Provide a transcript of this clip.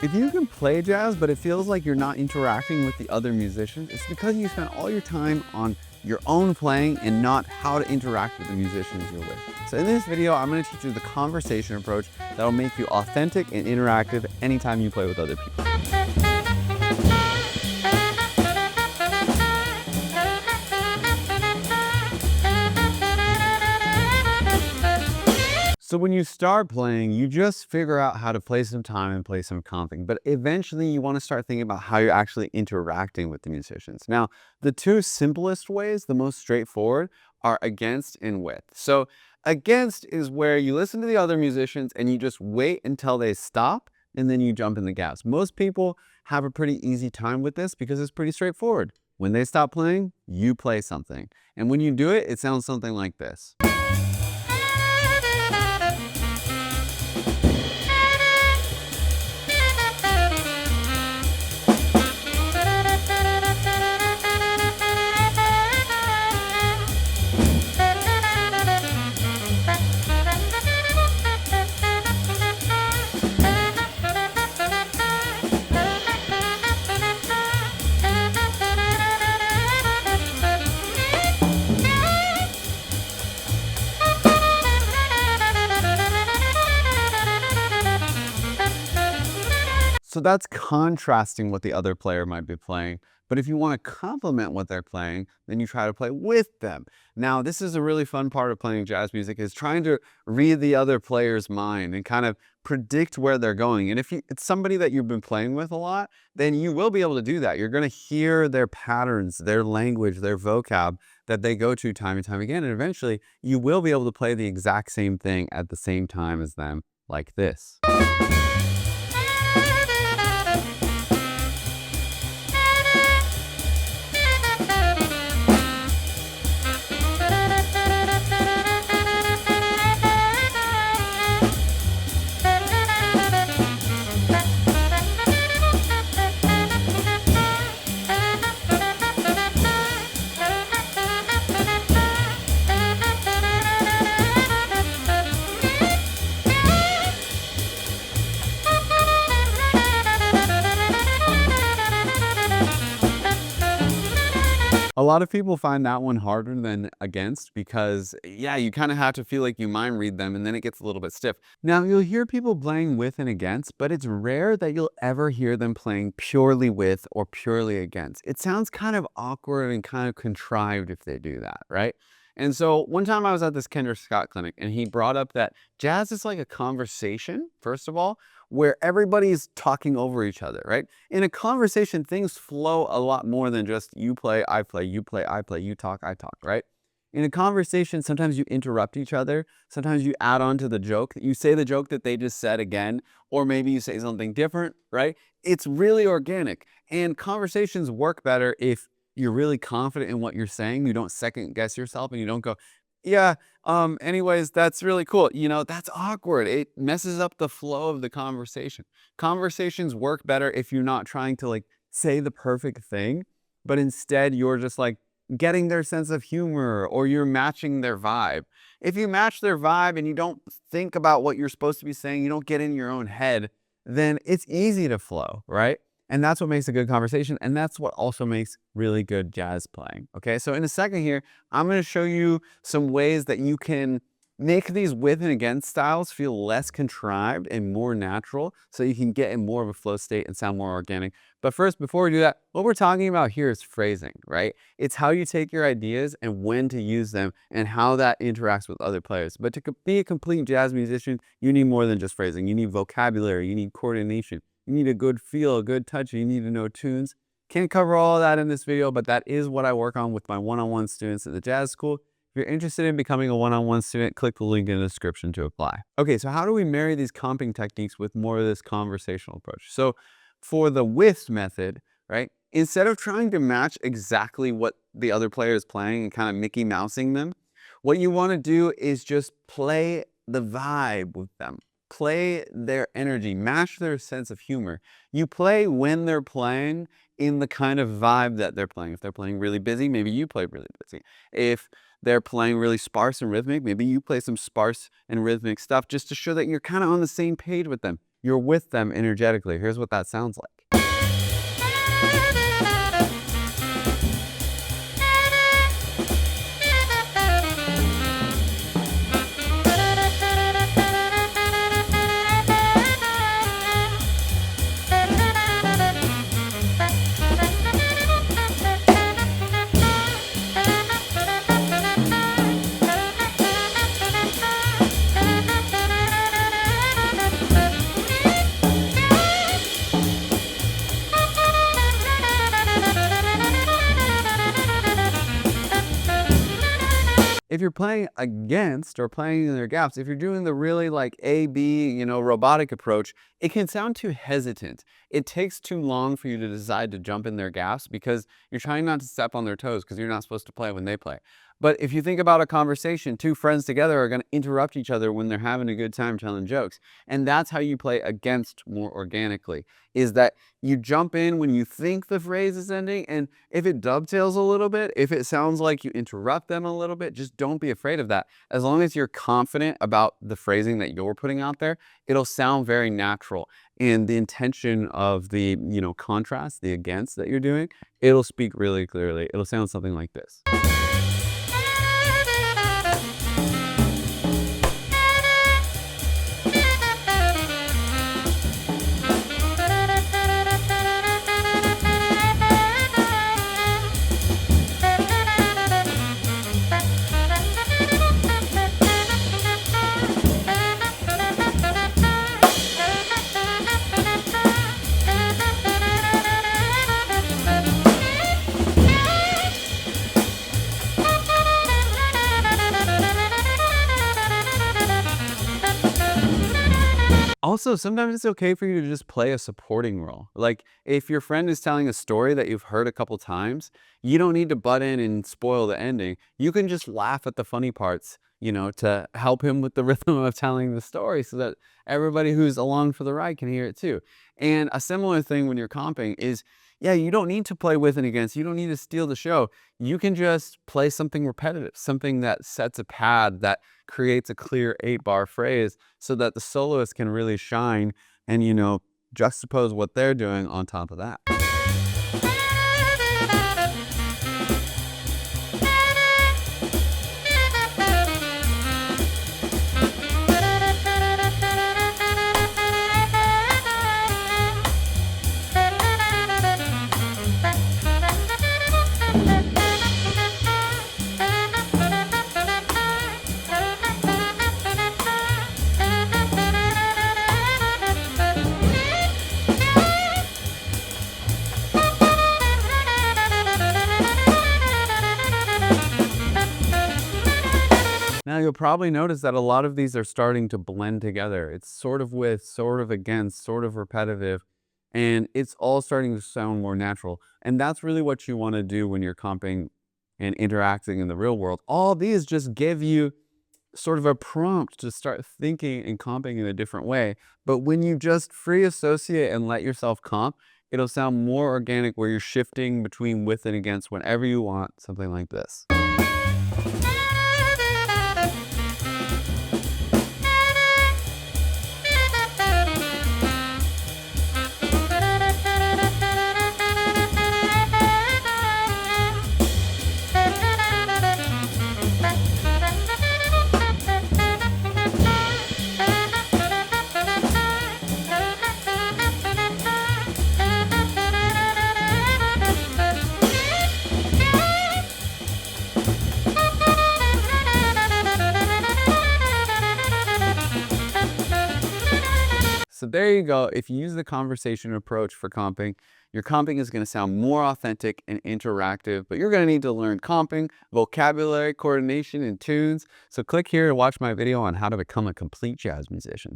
If you can play jazz, but it feels like you're not interacting with the other musicians, it's because you spent all your time on your own playing and not how to interact with the musicians you're with. So in this video, I'm going to teach you the conversation approach that'll make you authentic and interactive anytime you play with other people. So when you start playing, you just figure out how to play some time and play some comping, but eventually you want to start thinking about how you're actually interacting with the musicians. Now, the two simplest ways, the most straightforward, are against and with. So against is where you listen to the other musicians and you just wait until they stop and then you jump in the gaps. Most people have a pretty easy time with this because it's pretty straightforward. When they stop playing, you play something. And when you do it, it sounds something like this. So that's contrasting what the other player might be playing. But if you want to complement what they're playing, then you try to play with them. Now, this is a really fun part of playing jazz music, is trying to read the other player's mind and kind of predict where they're going. And if it's somebody that you've been playing with a lot, then you will be able to do that. You're going to hear their patterns, their language, their vocab that they go to time and time again. And eventually, you will be able to play the exact same thing at the same time as them, like this. A lot of people find that one harder than against because, yeah, you kind of have to feel like you mind read them and then it gets a little bit stiff. Now, you'll hear people playing with and against, but it's rare that you'll ever hear them playing purely with or purely against. It sounds kind of awkward and kind of contrived if they do that, right? And so one time I was at this Kendra Scott clinic and he brought up that jazz is like a conversation, first of all, where everybody's talking over each other, right? In a conversation, things flow a lot more than just you play, I play, you play, I play, you talk, I talk, right? In a conversation, sometimes you interrupt each other. Sometimes you add on to the joke. You say the joke that they just said again, or maybe you say something different, right? It's really organic. And conversations work better if you're really confident in what you're saying. You don't second guess yourself and you don't go, yeah, anyways, that's really cool. You know, that's awkward. It messes up the flow of the conversation. Conversations work better if you're not trying to like say the perfect thing, but instead you're just like getting their sense of humor or you're matching their vibe. If you match their vibe and you don't think about what you're supposed to be saying, you don't get in your own head, then it's easy to flow, right? And that's what makes a good conversation. And that's what also makes really good jazz playing. Okay, so in a second here, I'm going to show you some ways that you can make these with and against styles feel less contrived and more natural so you can get in more of a flow state and sound more organic. But first, before we do that, what we're talking about here is phrasing, right? It's how you take your ideas and when to use them and how that interacts with other players. But to be a complete jazz musician, you need more than just phrasing. You need vocabulary, you need coordination. You need a good feel, a good touch, you need to know tunes. Can't cover all of that in this video, but that is what I work on with my one-on-one students at the jazz school. If you're interested in becoming a one-on-one student, click the link in the description to apply. Okay, so how do we marry these comping techniques with more of this conversational approach? So for the with method, right, instead of trying to match exactly what the other player is playing and kind of Mickey Mousing them, what you want to do is just play the vibe with them. Play their energy, match their sense of humor. You play when they're playing in the kind of vibe that they're playing. If they're playing really busy, maybe you play really busy. If they're playing really sparse and rhythmic, maybe you play some sparse and rhythmic stuff just to show that you're kind of on the same page with them. you're with them energetically. Here's what that sounds like. If you're playing against or playing in their gaps, if you're doing the really like A, B, robotic approach, it can sound too hesitant. It takes too long for you to decide to jump in their gaps because you're trying not to step on their toes because you're not supposed to play when they play. But if you think about a conversation, two friends together are going to interrupt each other when they're having a good time telling jokes. And that's how you play against more organically, is that you jump in when you think the phrase is ending, and if it dovetails a little bit, if it sounds like you interrupt them a little bit, just don't be afraid of that. As long as you're confident about the phrasing that you're putting out there, it'll sound very natural. And the intention of the, contrast, the against that you're doing, it'll speak really clearly. It'll sound something like this. Also, sometimes it's okay for you to just play a supporting role. Like, if your friend is telling a story that you've heard a couple times, you don't need to butt in and spoil the ending. You can just laugh at the funny parts, to help him with the rhythm of telling the story so that everybody who's along for the ride can hear it too. And a similar thing when you're comping is, yeah, you don't need to play with and against. You don't need to steal the show. You can just play something repetitive, something that sets a pad that creates a clear 8-bar phrase so that the soloist can really shine and, juxtapose what they're doing on top of that. Now, you'll probably notice that a lot of these are starting to blend together. It's sort of with, sort of against, sort of repetitive, and it's all starting to sound more natural. And that's really what you want to do when you're comping and interacting in the real world. All these just give you sort of a prompt to start thinking and comping in a different way. But when you just free associate and let yourself comp, it'll sound more organic where you're shifting between with and against whenever you want, something like this. So there you go. If you use the conversation approach for comping, your comping is going to sound more authentic and interactive, but you're going to need to learn comping, vocabulary, coordination, and tunes. So click here to watch my video on how to become a complete jazz musician.